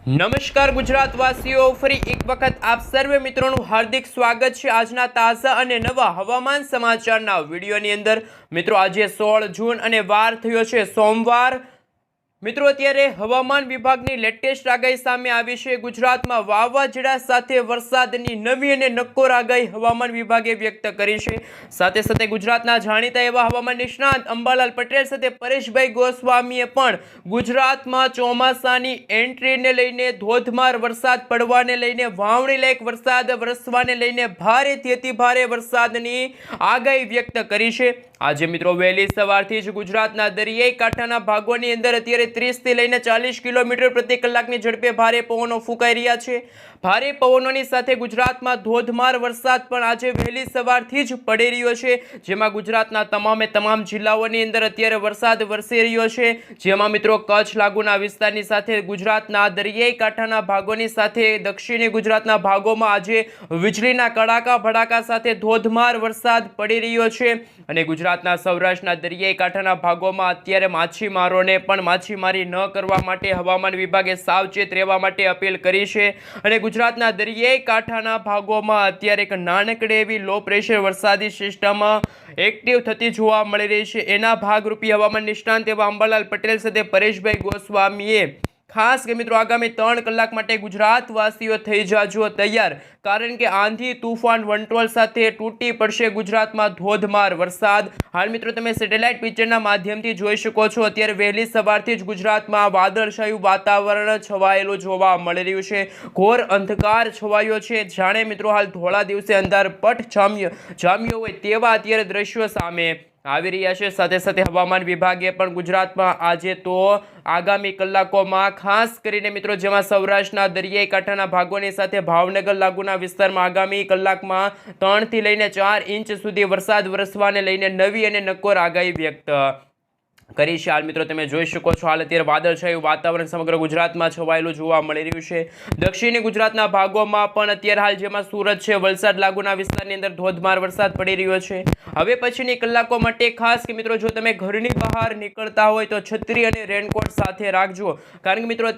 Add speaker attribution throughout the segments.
Speaker 1: નમસ્કાર ગુજરાતવાસીઓ, ફરી એક વખત આપ સર્વે મિત્રોનું હાર્દિક સ્વાગત છે આજના તાજા અને નવા હવામાન સમાચારના વિડીયોની અંદર। મિત્રો આજે 16 જૂન અને વાર થયો છે સોમવાર। મિત્રો અત્યારે હવામાન વિભાગની લેટેસ્ટ આગાહી સામે આવી છે। ગુજરાતમાં વાવાઝોડા સાથે વરસાદની નવી અને નક્કોર આગાહી હવામાન વિભાગે વ્યક્ત કરી છે। સાથે સાથે ગુજરાતના જાણીતા એવા હવામાન નિષ્ણાત અંબાલાલ પટેલ સાથે પરેશભાઈ ગોસ્વામીએ પણ ગુજરાતમાં ચોમાસાની એન્ટ્રીને લઈને, ધોધમાર વરસાદ પડવાને લઈને, વાવણી લાયક વરસાદ વરસવાને લઈને ભારેથી અતિ ભારે વરસાદની આગાહી વ્યક્ત કરી છે। આજે મિત્રો વહેલી સવારથી જ ગુજરાતના દરિયાઈ કાંઠાના ભાગોની અંદર અત્યારે 30 થી લઈને 40 કિલોમીટર પ્રતિ કલાકની ઝડપે ભારે પવનો ફૂંકાઈ રહ્યા છે। ભારે પવનોની સાથે ગુજરાતમાં ધોધમાર વરસાદ પણ આજે વહેલી સવારથી જ પડી રહ્યો છે, જેમાં ગુજરાતના તમામે તમામ જિલ્લાઓની અંદર અત્યારે વરસાદ વરસી રહ્યો છે। જેમાં મિત્રો કચ્છ લાગુના વિસ્તારની સાથે ગુજરાતના દરિયાઈ કાંઠાના ભાગોની સાથે દક્ષિણી ગુજરાતના ભાગોમાં આજે વીજળીના કડાકા ભડાકા સાથે ધોધમાર વરસાદ પડી રહ્યો છે અને ગુજરાતના સૌરાષ્ટ્રના દરિયાઈ કાંઠાના ભાગોમાં અત્યારે માછીમારોને પણ માછીમારી ન કરવા માટે હવામાન વિભાગે સાવચેત રહેવા માટે અપીલ કરી છે અને ગુજરાતના દરિયાઈ કાંઠાના ભાગોમાં અત્યારે એક નાનકડી એવી લો પ્રેશર વરસાદી સિસ્ટમ એક્ટિવ થતી જોવા મળી રહી છે। એના ભાગરૂપે હવામાન નિષ્ણાંત એવા અંબાલાલ પટેલ સાથે પરેશભાઈ ગોસ્વામીએ ખાસ કે મિત્રો આગામી 3 કલાક માટે ગુજરાતવાસીઓ થઈ જાજો તૈયાર, કારણ કે આંધી તૂફાન વંટોળ સાથે તૂટી પડશે ગુજરાતમાં ધોધમાર વરસાદ। હાલ મિત્રો તમે સેટેલાઇટ પિક્ચરના માધ્યમથી જોઈ શકો છો, અત્યારે વહેલી સવારથી જ ગુજરાતમાં વાદળછાયું વાતાવરણ છવાયેલું જોવા મળી રહ્યું છે। ઘોર અંધકાર છવાયો છે, જાણે મિત્રો હાલ ધોળા દિવસે અંધારપટ જામ્યો હોય તેવા અત્યારે દ્રશ્યો સામે આવી રહ્યા છે। સાથે સાથે હવામાન વિભાગે પણ ગુજરાતમાં આજે તો આગામી કલાકોમાં ખાસ કરીને મિત્રો જેમાં સૌરાષ્ટ્રના દરિયાઈ કાંઠાના ભાગોની સાથે ભાવનગર લાગુના વિસ્તારમાં આગામી કલાકમાં 3 થી લઈને 4 ઇંચ સુધી વરસાદ વરસવાને લઈને નવી અને નક્કોર આગાહી વ્યક્ત કરી છે। હાલ મિત્રો તમે જોઈ શકો છો, હાલ અત્યારે વાદળછાયું વાતાવરણ સમગ્ર ગુજરાતમાં છવાયેલું જોવા મળી રહ્યું છે। દક્ષિણી ગુજરાતના ભાગોમાં પણ અત્યારે હાલ જેમાં સુરત છે, વલસાડ લાગુના વિસ્તારની અંદર ધોધમાર વરસાદ પડી રહ્યો છે। હવે પછીની કલાકો માટે ખાસ કે મિત્રો જો તમે ઘરની બહાર નીકળતા હોય તો છત્રી અને રેનકોટ સાથે રાખજો, કારણ કે મિત્રો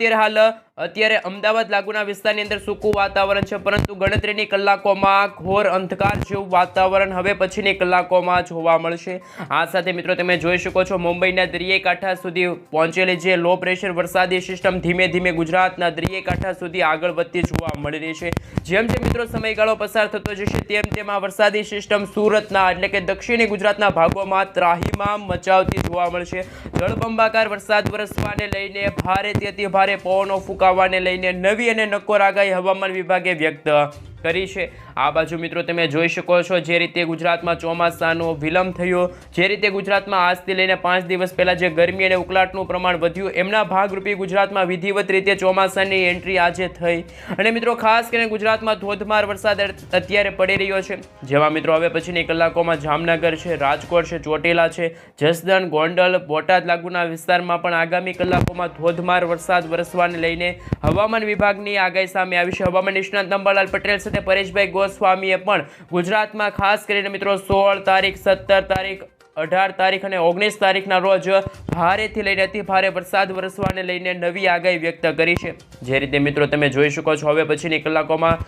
Speaker 1: અત્યારે અમદાવાદ લાગુના વિસ્તારની અંદર સૂકું વાતાવરણ છે, પરંતુ ગણતરીની કલાકોમાં ઘોર અંધકાર જેવું વાતાવરણ હવે પછીની કલાકોમાં જોવા મળશે। આ સાથે મિત્રો તમે જોઈ શકો છો, મુંબઈના દરિયાઈ કાંઠા સુધી પહોંચેલી જે લો પ્રેશર વરસાદી સિસ્ટમ ધીમે ધીમે ગુજરાતના દરિયાઈ કાંઠા સુધી આગળ વધતી જોવા મળી રહી છે। જેમ જેમ મિત્રો સમયગાળો પસાર થતો જશે તેમ તેમ આ વરસાદી સિસ્ટમ સુરતના એટલે કે દક્ષિણી ગુજરાતના ભાગોમાં ત્રાહિમામ મચાવતી જોવા મળશે। જળબંબાકાર વરસાદ વરસવાને લઈને ભારેથી અતિ ભારે પવનો ફૂંકાવાને લઈને નવી અને નક્કોર આગાહી હવામાન વિભાગે વ્યક્ત કરી છે। આ બાજુ મિત્રો તમે જોઈ શકો છો, જે રીતે ગુજરાતમાં ચોમાસાનો વિલંબ થયો, જે રીતે ગુજરાતમાં આજથી લઈને 5 દિવસ પહેલા જે ગરમી અને ઉકળાટનું પ્રમાણ વધ્યું, એમના ભાગરૂપે ગુજરાતમાં વિધિવત રીતે ચોમાસાની એન્ટ્રી આજે થઈ અને મિત્રો ખાસ કરીને ગુજરાતમાં ધોધમાર વરસાદ અત્યારે પડી રહ્યો છે। જેમાં મિત્રો હવે પછીની કલાકોમાં જામનગર છે, રાજકોટ છે, ચોટીલા છે, જસદણ, ગોંડલ, બોટાદ લાગુના વિસ્તારમાં પણ આગામી કલાકોમાં ધોધમાર વરસાદ વરસવાને લઈને હવામાન વિભાગની આગાહી સામે આવી છે। હવામાન નિષ્ણાત અંબાલાલ પટેલ સાથે પરેશભાઈ ગોસ્વામીએ પણ ગુજરાતમાં ખાસ કરીને મિત્રો 16 તારીખ, 17 તારીખ, 18 તારીખ અને 19 તારીખના રોજ ભારેથી લઈને અતિ ભારે વરસાદ વરસવાને લઈને નવી આગાહી વ્યક્ત કરી છે। જે રીતે મિત્રો તમે જોઈ શકો છો, હવે પછીની કલાકોમાં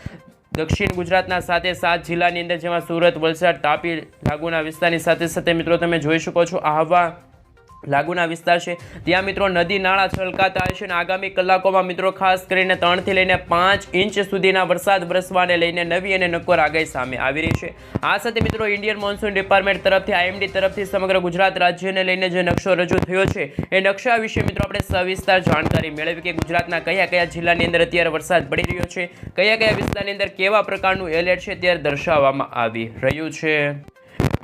Speaker 1: દક્ષિણ ગુજરાતના સાથે 7 જિલ્લાની અંદર જેમાં સુરત, વલસાડ, તાપી લાગુના વિસ્તારની સાથે સાથે મિત્રો તમે જોઈ શકો છો, આહવા લાગુના વિસ્તાર છે, ત્યાં મિત્રો નદી નાળા છલકાતા હશે અને આગામી કલાકોમાં મિત્રો ખાસ કરીને 3 થી લઈને 5 ઇંચ સુધીના વરસાદ વરસવાને લઈને નવી અને નક્કોર આગાહી સામે આવી રહી છે। આ સાથે મિત્રો ઇન્ડિયન મોન્સૂન ડિપાર્ટમેન્ટ તરફથી IMD તરફથી સમગ્ર ગુજરાત રાજ્યને લઈને જે નકશો રજૂ થયો છે, એ નકશા વિશે મિત્રો આપણે સવિસ્તાર જાણકારી મેળવી કે ગુજરાતના કયા કયા જિલ્લાની અંદર અત્યારે વરસાદ પડી રહ્યો છે, કયા કયા વિસ્તારની અંદર કેવા પ્રકારનું એલર્ટ છે ત્યારે દર્શાવવામાં આવી રહ્યું છે।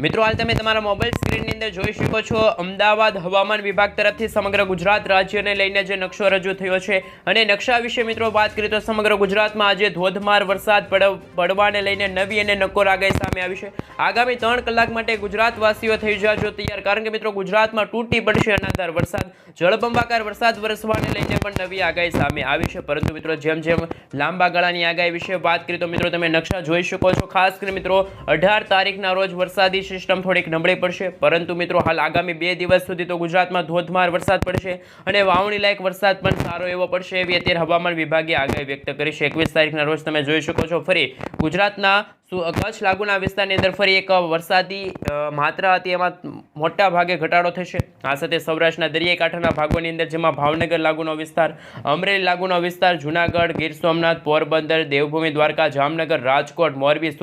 Speaker 1: મિત્રો હાલ તમે તમારા મોબાઈલ સ્ક્રીનની અંદર જોઈ શકો છો, અમદાવાદ હવામાન વિભાગ તરફથી સમગ્ર ગુજરાત રાજ્યને લઈને જે નકશો રજૂ થયો છે અને નકશા વિશે મિત્રો વાત કરીએ તો સમગ્ર ગુજરાતમાં આજે ધોધમાર વરસાદ પડવાને લઈને નવી અને નક્કોર આગાહી સામે આવી છે। આગામી 3 કલાક માટે ગુજરાતવાસીઓ થઈ જાજો તૈયાર, કારણ કે મિત્રો ગુજરાતમાં તૂટી પડશે અનંતર વરસાદ, જળબંબાકાર વરસાદ વરસવાને લઈને પણ નવી આગાહી સામે આવી છે। પરંતુ મિત્રો જેમ જેમ લાંબા ગાળાની આગાહી વિશે વાત કરીએ તો મિત્રો તમે નકશા જોઈ શકો છો, ખાસ કરીને મિત્રો 18 તારીખના રોજ વરસાદી સિસ્ટમ થોડીક નબળી પડશે, પરંતુ મિત્રો હાલ આગામી 2 દિવસ સુધી તો ગુજરાતમાં ધોધમાર વરસાદ પડશે અને વાવણી લાયક વરસાદ પણ સારો એવો પડશે એવી અત્યારે હવામાન વિભાગે આગાહી વ્યક્ત કરી છે. 21 તારીખના રોજ તમે જોઈ શકો છો ફરી ગુજરાતના કચ્છ લાગુના વિસ્તારની અંદર ફરી એક વરસાદી માત્રા હતી એમાં મોટા ભાગે ઘટાડો થશે. આ સાથે સૌરાષ્ટ્રના દરિયાઈ કાંઠાના ભાગોની અંદર જેમાં ભાવનગર લાગુનો વિસ્તાર, અમરેલી લાગુનો વિસ્તાર, જૂનાગઢ, ગીર સોમનાથ, પોરબંદર, દેવભૂમિ દ્વારકા, જામનગર, રાજકોટ, મોરબી,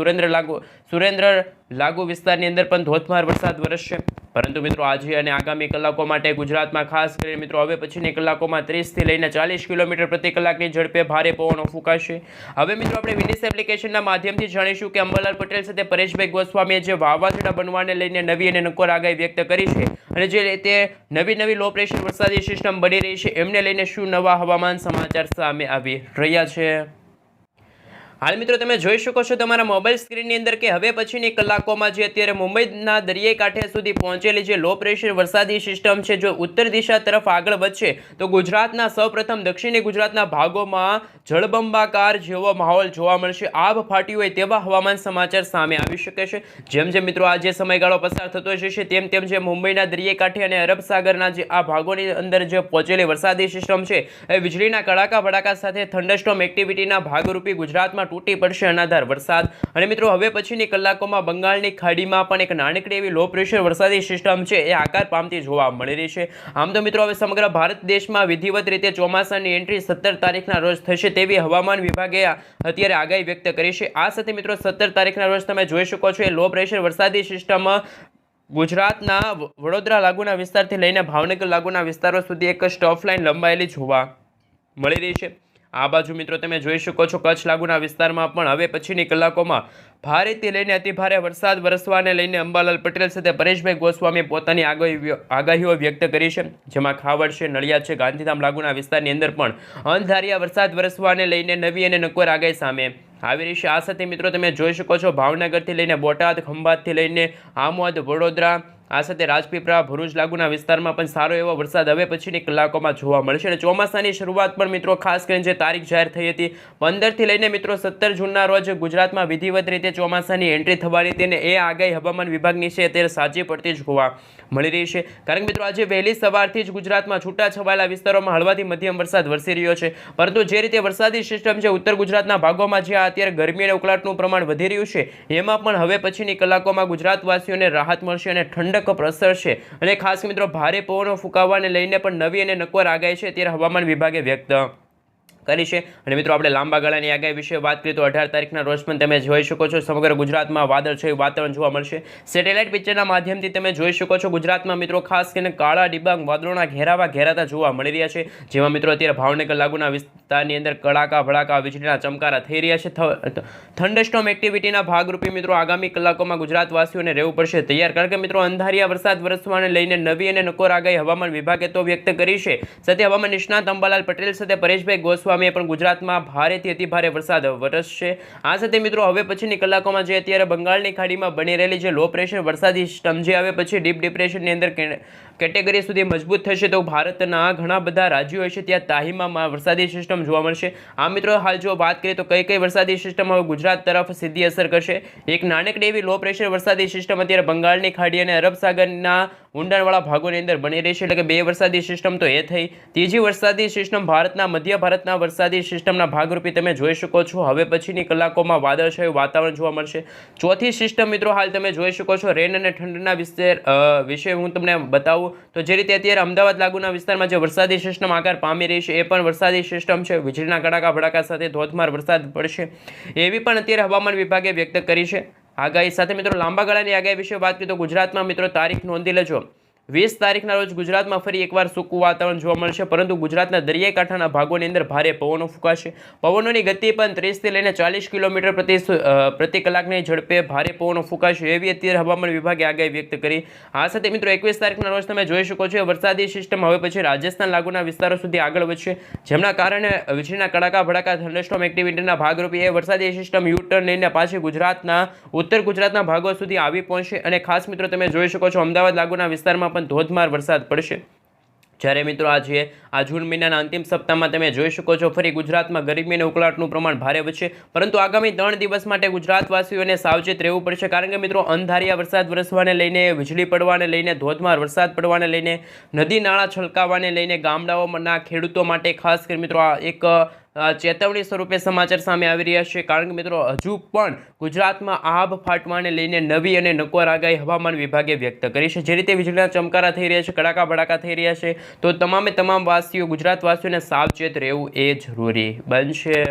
Speaker 1: સુરેન્દ્ર લાગુ વિસ્તારની અંદર પણ ધોધમાર વરસાદ વરસશે. પરંતુ મિત્રો આજે અને આગામી કલાકો માટે ગુજરાતમાં ખાસ કરીને મિત્રો હવે પછીની કલાકોમાં 30 થી લઈને 40 કિલોમીટર પ્રતિ કલાકની ઝડપે ભારે પવનો ફૂંકાશે. હવે મિત્રો આપણે વિનિસ એપ્લિકેશનના માધ્યમથી જાણીશું કે અંબાલાલ પટેલ સાથે પરેશભાઈ ગોસ્વામીએ જે વાવાઝોડા બનવાને લઈને નવી અને નક્કોર આગાહી વ્યક્ત કરી છે અને જે રીતે નવી લો પ્રેશર વરસાદી સિસ્ટમ બની રહી છે એમને લઈને શું નવા હવામાન સમાચાર સામે આવી રહ્યા છે. હાલ મિત્રો તમે જોઈ શકો છો તમારા મોબાઈલ સ્ક્રીનની અંદર કે હવે પછીની કલાકોમાં જે અત્યારે મુંબઈના દરિયાઈ કાંઠે સુધી પહોંચેલી જે લો પ્રેશર વરસાદી સિસ્ટમ છે જો ઉત્તર દિશા તરફ આગળ વધશે તો ગુજરાતના સૌપ્રથમ દક્ષિણી ગુજરાતના ભાગોમાં જળબંબાકાર જેવો માહોલ જોવા મળશે. આભ ફાટ્યું હોય તેવા હવામાન સમાચાર સામે આવી શકે છે. જેમ જેમ મિત્રો આ જે સમયગાળો પસાર થતો જશે તેમ તેમ જે મુંબઈના દરિયાઈ કાંઠે અને અરબ સાગરના જે આ ભાગોની અંદર જે પહોંચેલી વરસાદી સિસ્ટમ છે એ વીજળીના કડાકા ભડાકા સાથે થંડરસ્ટોર્મ એક્ટિવિટીના ભાગરૂપી ગુજરાતમાં તૂટી પડશે અનાધાર વરસાદ. અને મિત્રો હવે પછીની કલાકોમાં બંગાળની ખાડીમાં પણ એક નાનકડી એવી લો પ્રેશર વરસાદી સિસ્ટમ છે એ આકાર પામતી જોવા મળી રહી છે. આમ તો મિત્રો હવે સમગ્ર ભારત દેશમાં વિધિવત રીતે ચોમાસાની એન્ટ્રી 17 તારીખના રોજ થશે તેવી હવામાન વિભાગે અત્યારે આગાહી વ્યક્ત કરી છે. આ સાથે મિત્રો 17 તારીખના રોજ તમે જોઈ શકો છો એ લો પ્રેશર વરસાદી સિસ્ટમ ગુજરાતના વડોદરા લાગુના વિસ્તારથી લઈને ભાવનગર લાગુના વિસ્તારો સુધી એક સ્ટફ લાઇન લંબાયેલી જોવા મળી રહી છે. આ બાજુ મિત્રો તમે જોઈ શકો છો કચ્છ લાગુના વિસ્તારમાં પણ હવે પછીની કલાકોમાં ભારેથી લઈને અતિભારે વરસાદ વરસવાને લઈને અંબાલાલ પટેલ સાથે પરેશભાઈ ગોસ્વામીએ પોતાની આગાહીઓ વ્યક્ત કરી છે. જેમાં ખાવડ છે, નડિયાદ છે, ગાંધીધામ લાગુના વિસ્તારની અંદર પણ અણધાર્યા વરસાદ વરસવાને લઈને નવી અને નક્કોર આગાહી સામે આવી રહી છે. આ સાથે મિત્રો તમે જોઈ શકો છો ભાવનગરથી લઈને બોટાદ, ખંભાતથી લઈને આમોદ, વડોદરા, આ સાથે રાજપીપળા, ભરૂચ લાગુના વિસ્તારમાં પણ સારો એવો વરસાદ હવે પછીની કલાકોમાં જોવા મળશે. અને ચોમાસાની શરૂઆત પણ મિત્રો ખાસ કરીને જે તારીખ જાહેર થઈ હતી 15 થી લઈને મિત્રો 17 જૂનના રોજ ગુજરાતમાં વિધિવત રીતે ચોમાસાની એન્ટ્રી થવાની તેને એ આગાહી હવામાન વિભાગની છે અત્યારે સાચી પડતી જોવા મળી રહી છે. કારણ કે મિત્રો આજે વહેલી સવારથી જ ગુજરાતમાં છૂટાછવાયેલા વિસ્તારોમાં હળવાથી મધ્યમ વરસાદ વરસી રહ્યો છે. પરંતુ જે રીતે વરસાદી સિસ્ટમ છે ઉત્તર ગુજરાતના ભાગોમાં જ્યાં અત્યારે ગરમી અને ઉકળાટનું પ્રમાણ વધી રહ્યું છે એમાં પણ હવે પછીની કલાકોમાં ગુજરાતવાસીઓને રાહત મળશે અને ઠંડક પ્રસરશે. અને ખાસ મિત્રો ભારે પવનો ફૂંકાવાને લઈને પણ નવી અને નક્કોર આગાહી છે ત્યારે હવામાન વિભાગે વ્યક્ત કરી છે. અને મિત્રો આપણે લાંબા ગાળાની આગાહી વિશે વાત કરીએ તો 18 તારીખના રોજ પણ તમે જોઈ શકો છો સમગ્ર ગુજરાતમાં વાદળછાયું વાતાવરણ જોવા મળશે. સેટેલાઇટ પિક્ચરના માધ્યમથી તમે જોઈ શકો છો ગુજરાતમાં મિત્રો ખાસ કરીને કાળા ડિબાંગ વાદળોના ઘેરાતા જોવા મળી રહ્યા છે. જેમાં મિત્રો અત્યારે ભાવનગર લાગુના વિસ્તારની અંદર કડાકા ભડાકા વીજળીના ચમકારા થઈ રહ્યા છે. થંડરસ્ટોર્મ એક્ટિવિટીના ભાગરૂપે મિત્રો આગામી કલાકોમાં ગુજરાતવાસીઓને રહેવું પડશે તૈયાર. કારણ કે મિત્રો અંધારિયા વરસાદ વરસવાને લઈને નવી અને નક્કોર આગાહી હવામાન વિભાગે તો વ્યક્ત કરી છે. સાથે હવામાન નિષ્ણાત અંબાલાલ પટેલ સાથે પરેશભાઈ ગોસ્વામીએ પણ ગુજરાતમાં ભારેથી અતિભારે વરસાદ વરસશે. આ સાથે મિત્રો હવે પછીની કલાકોમાં જે અત્યારે બંગાળની ખાડીમાં બની રહેલી જે લો પ્રેશર વરસાદી સિસ્ટમ જે હવે પછી ડીપ ડિપ્રેશનની અંદર કેટેગરી સુધી મજબૂત થશે તો ભારતના ઘણા બધા રાજ્યો હશે ત્યાં તાહીમાં વરસાદી સિસ્ટમ જોવા મળશે. આ મિત્રો હાલ જો વાત કરીએ તો કઈ વરસાદી સિસ્ટમ હવે ગુજરાત તરફ સીધી અસર કરશે. એક નાનકડી એવી લો પ્રેશર વરસાદી સિસ્ટમ અત્યારે બંગાળની ખાડી અને અરબ સાગરના ઊંડાણવાળા ભાગોની અંદર બની રહી છે. એટલે કે 2 વરસાદી સિસ્ટમ તો એ થઈ. ત્રીજી વરસાદી સિસ્ટમ મધ્ય ભારતના વરસાદી સિસ્ટમના ભાગરૂપે તમે જોઈ શકો છો હવે પછીની કલાકોમાં વાદળછાયું વાતાવરણ જોવા મળશે. ચોથી સિસ્ટમ મિત્રો હાલ તમે જોઈ શકો છો રેન અને ઠંડીના વિશે હું તમને બતાવું તો જે રીતે અત્યારે અમદાવાદ લાગુના વિસ્તારમાં જે વરસાદી સિસ્ટમ આકાર પામી રહી છે એ પણ વરસાદી સિસ્ટમ છે. વીજળીના કડાકા ભડાકા સાથે ધોધમાર વરસાદ પડશે એવી પણ અત્યારે હવામાન વિભાગે વ્યક્ત કરી છે આગાહી. સાથે મિત્રો લાંબા ગાળાની આગાહી વિશે વાત કરીએ તો ગુજરાતમાં મિત્રો તારીખ નોંધી લેજો 20 તારીખના રોજ ગુજરાતમાં ફરી એકવાર સૂકું વાતાવરણ જોવા મળશે. પરંતુ ગુજરાતના દરિયાઈ કાંઠાના ભાગોની અંદર ભારે પવનો ફૂંકાશે. પવનોની ગતિ પણ 30 થી લઈને 40 કિલોમીટર પ્રતિ કલાકની ઝડપે ભારે પવનો ફૂંકાશે એવી અત્યારે હવામાન વિભાગે આગાહી વ્યક્ત કરી. આ સાથે મિત્રો 21 તારીખના રોજ તમે જોઈ શકો છો વરસાદી સિસ્ટમ હવે પછી રાજસ્થાન લાગુના વિસ્તારો સુધી આગળ વધશે. જેમના કારણે વીજળીના કડાકા ભડાકા થંડરસ્ટોર્મ એક્ટિવિટીના ભાગરૂપે એ વરસાદી સિસ્ટમ યુટર્ન લઈને પાછી ઉત્તર ગુજરાતના ભાગો સુધી આવી પહોંચશે. અને ખાસ મિત્રો તમે જોઈ શકો છો અમદાવાદ લાગુના વિસ્તારમાં પણ ધોધમાર વરસાદ પડશે. જ્યારે મિત્રો આજે આ જૂન મહિનાના અંતિમ સપ્તાહમાં તમે જોઈ શકો છો ફરી ગુજરાતમાં ગરમી અને ઉકળાટનું પ્રમાણ ભારે વધશે, પરંતુ આગામી 3 દિવસ માટે ગુજરાતવાસીઓને સાવચેત રહેવું પડશે. કારણ કે મિત્રો અંધારિયા વરસાદ વરસવાને લઈને, વીજળી પડવાને લઈને, ધોધમાર વરસાદ પડવાને લઈને, નદી નાળા છલકાવાને લઈને ગામડાઓના ખેડૂતો માટે ખાસ કરી મિત્રો આ એક ચેતવણી સ્વરૂપે સમાચાર સામે આવી રહ્યા છે. કારણ કે મિત્રો હજુ પણ ગુજરાતમાં આભ ફાટવાને લઈને નવી અને નકોર આગાહી હવામાન વિભાગે વ્યક્ત કરી છે. જે રીતે વીજળીના ચમકારા થઈ રહ્યા છે, કડાકા ભડાકા થઈ રહ્યા છે, તો તમામ વાસીઓ ગુજરાતવાસીઓને સાવચેત રહેવું એ જરૂરી બનશે.